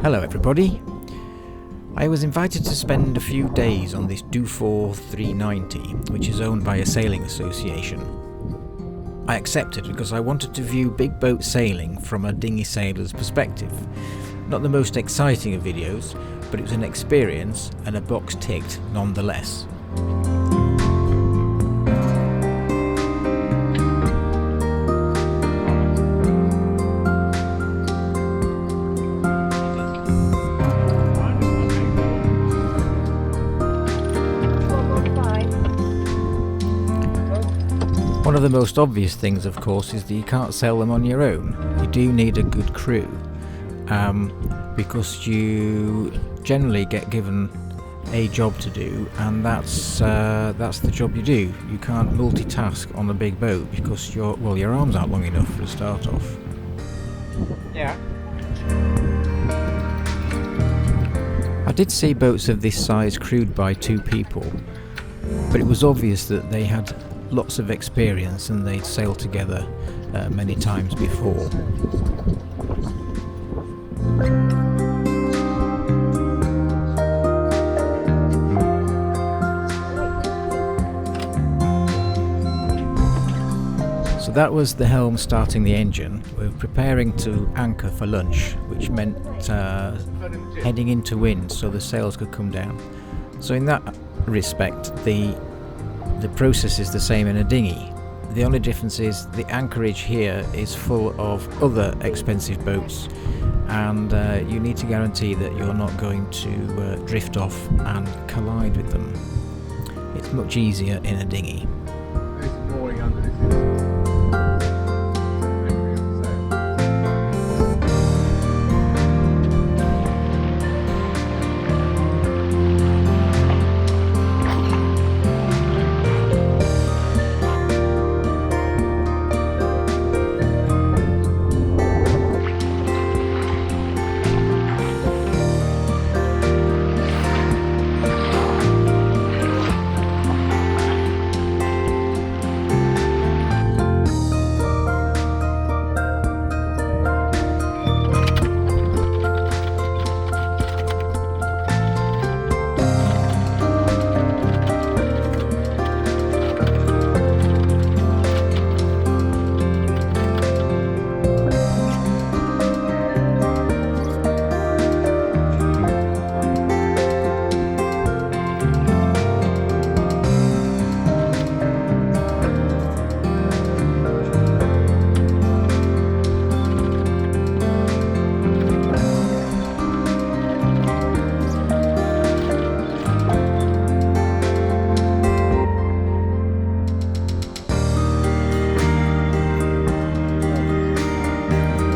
Hello everybody. I was invited to spend a few days on this Dufour 390, which is owned by a sailing association. I accepted because I wanted to view big boat sailing from a dinghy sailor's perspective. Not the most exciting of videos, but it was an experience and a box ticked nonetheless. One of the most obvious things, of course, is that you can't sail them on your own. You do need a good crew, because you generally get given a job to do, and that's the job you do. You can't multitask on a big boat because your arms aren't long enough for a start off. Yeah. I did see boats of this size crewed by 2 people, but it was obvious that they had lots of experience and they'd sailed together many times before. So that was the helm starting the engine. We were preparing to anchor for lunch, which meant heading into wind so the sails could come down. So in that respect, the process is the same in a dinghy. The only difference is the anchorage here is full of other expensive boats, and you need to guarantee that you're not going to drift off and collide with them. It's much easier in a dinghy.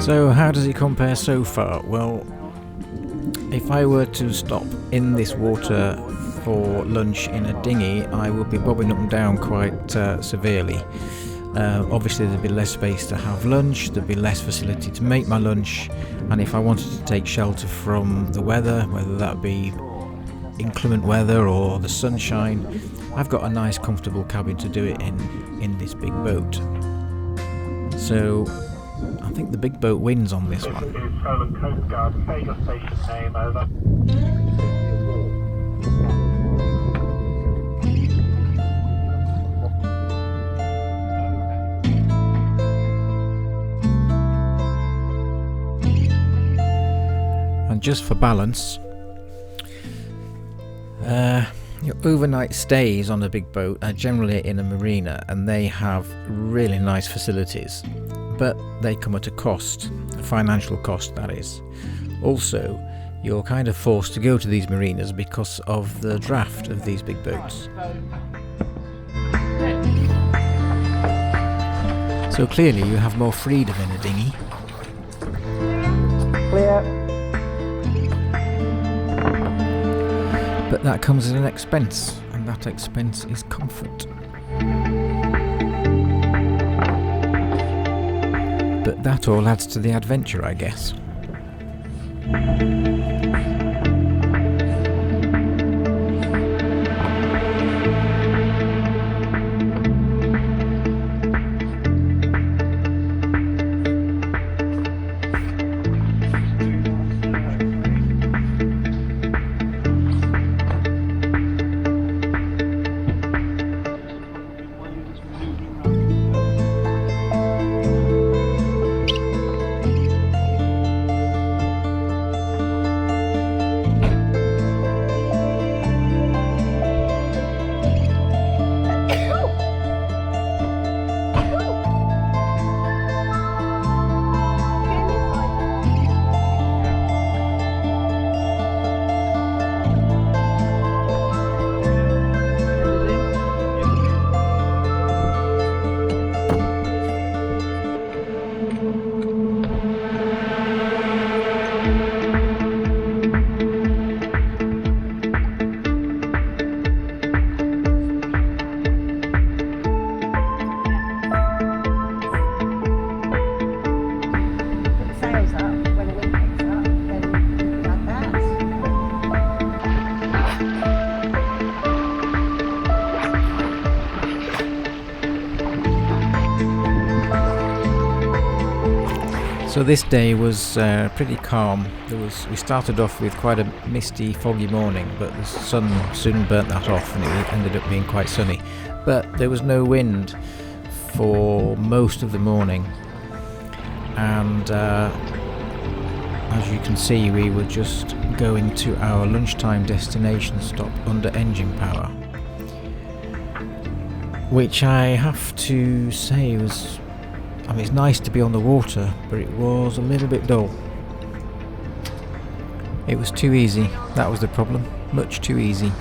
So how does it compare so far? Well, if I were to stop in this water for lunch in a dinghy, I would be bobbing up and down quite severely. Obviously there'd be less space to have lunch, there'd be less facility to make my lunch, and if I wanted to take shelter from the weather, whether that be inclement weather or the sunshine, I've got a nice comfortable cabin to do it in this big boat. So I think the big boat wins on this one. Coast Guard, say your station name, over. And just for balance, your overnight stays on a big boat are generally in a marina, and they have really nice facilities. But they come at a cost, a financial cost that is. Also, you're kind of forced to go to these marinas because of the draft of these big boats. So clearly you have more freedom in a dinghy. Clear. But that comes at an expense, and that expense is comfort. But that all adds to the adventure, I guess. So this day was pretty calm. We started off with quite a misty, foggy morning, but the sun soon burnt that off and it ended up being quite sunny. But there was no wind for most of the morning, and as you can see, we were just going to our lunchtime destination stop under engine power, which I have to say was, I mean, it's nice to be on the water, but it was a little bit dull. It was too easy, that was the problem, much too easy.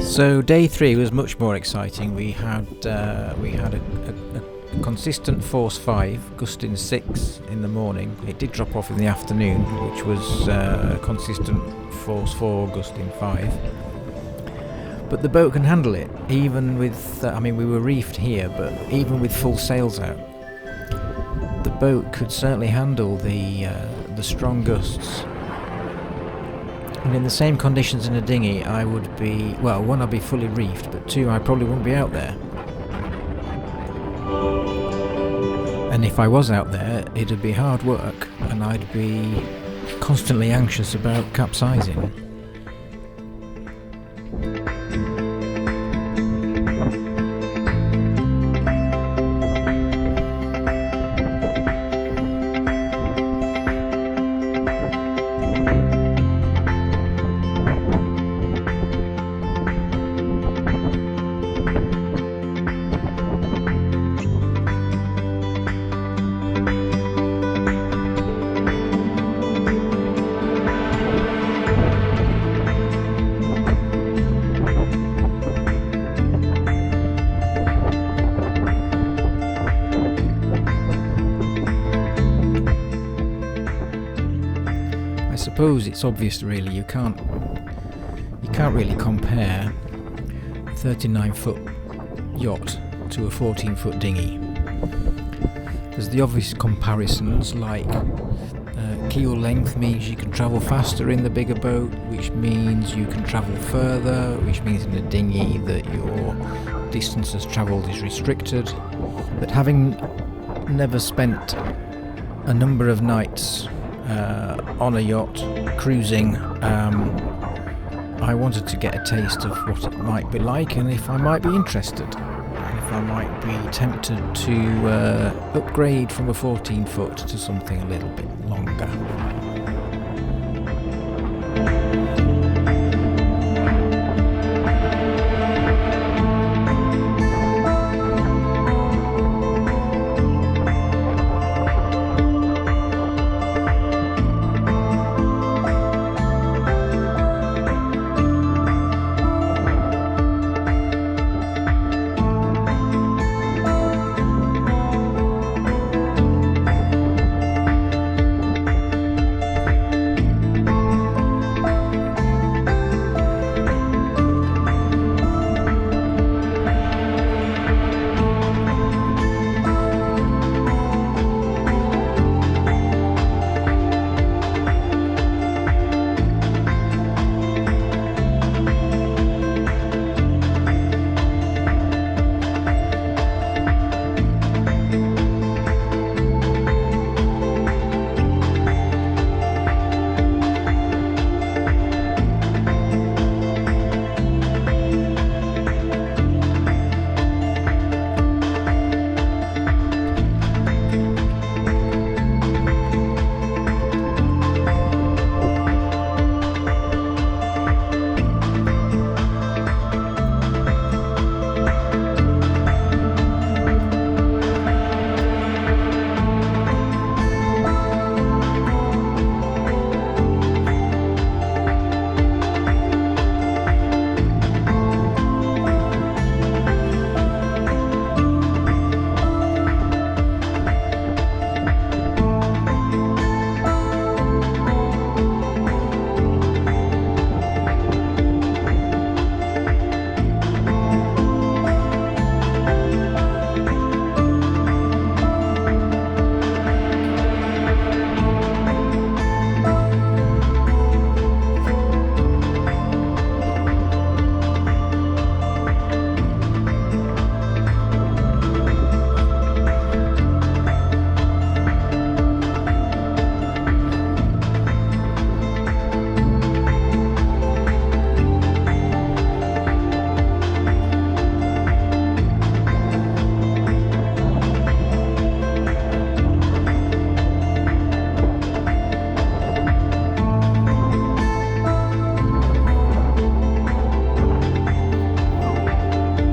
So day 3 was much more exciting. We had a consistent force 5, gusting 6 in the morning. It did drop off in the afternoon, which was consistent force 4, gusting 5. But the boat can handle it, even with, I mean, we were reefed here, but even with full sails out, the boat could certainly handle the strong gusts. And in the same conditions in a dinghy, I would be, well, 1, I'd be fully reefed, but 2, I probably wouldn't be out there. And if I was out there, it'd be hard work, and I'd be constantly anxious about capsizing. I suppose it's obvious, really. You can't really compare a 39-foot yacht to a 14-foot dinghy. There's the obvious comparisons, like keel length means you can travel faster in the bigger boat, which means you can travel further, which means in a dinghy that your distances travelled is restricted. But having never spent a number of nights on a yacht cruising, I wanted to get a taste of what it might be like and if I might be interested, and if I might be tempted to upgrade from a 14 foot to something a little bit longer.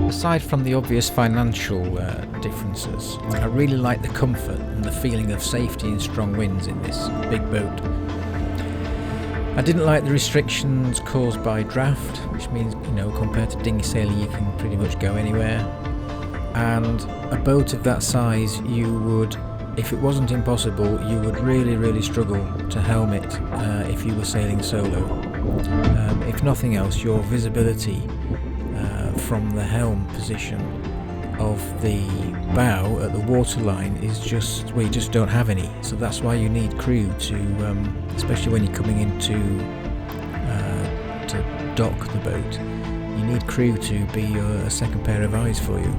Aside from the obvious financial differences, I really like the comfort and the feeling of safety in strong winds in this big boat. I didn't like the restrictions caused by draft, which means, compared to Dinghy Sailor you can pretty much go anywhere. And a boat of that size, you would, if it wasn't impossible, you would really struggle to helm it if you were sailing solo. If nothing else, your visibility from the helm position of the bow at the waterline is just, well, you just don't have any. So that's why you need crew to, especially when you're coming into to dock the boat, you need crew to be a second pair of eyes for you.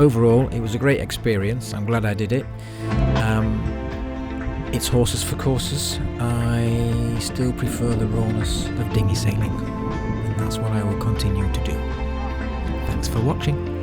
Overall, it was a great experience. I'm glad I did it. It's horses for courses. I still prefer the rawness of dinghy sailing, and that's what I will continue to do. Thanks for watching.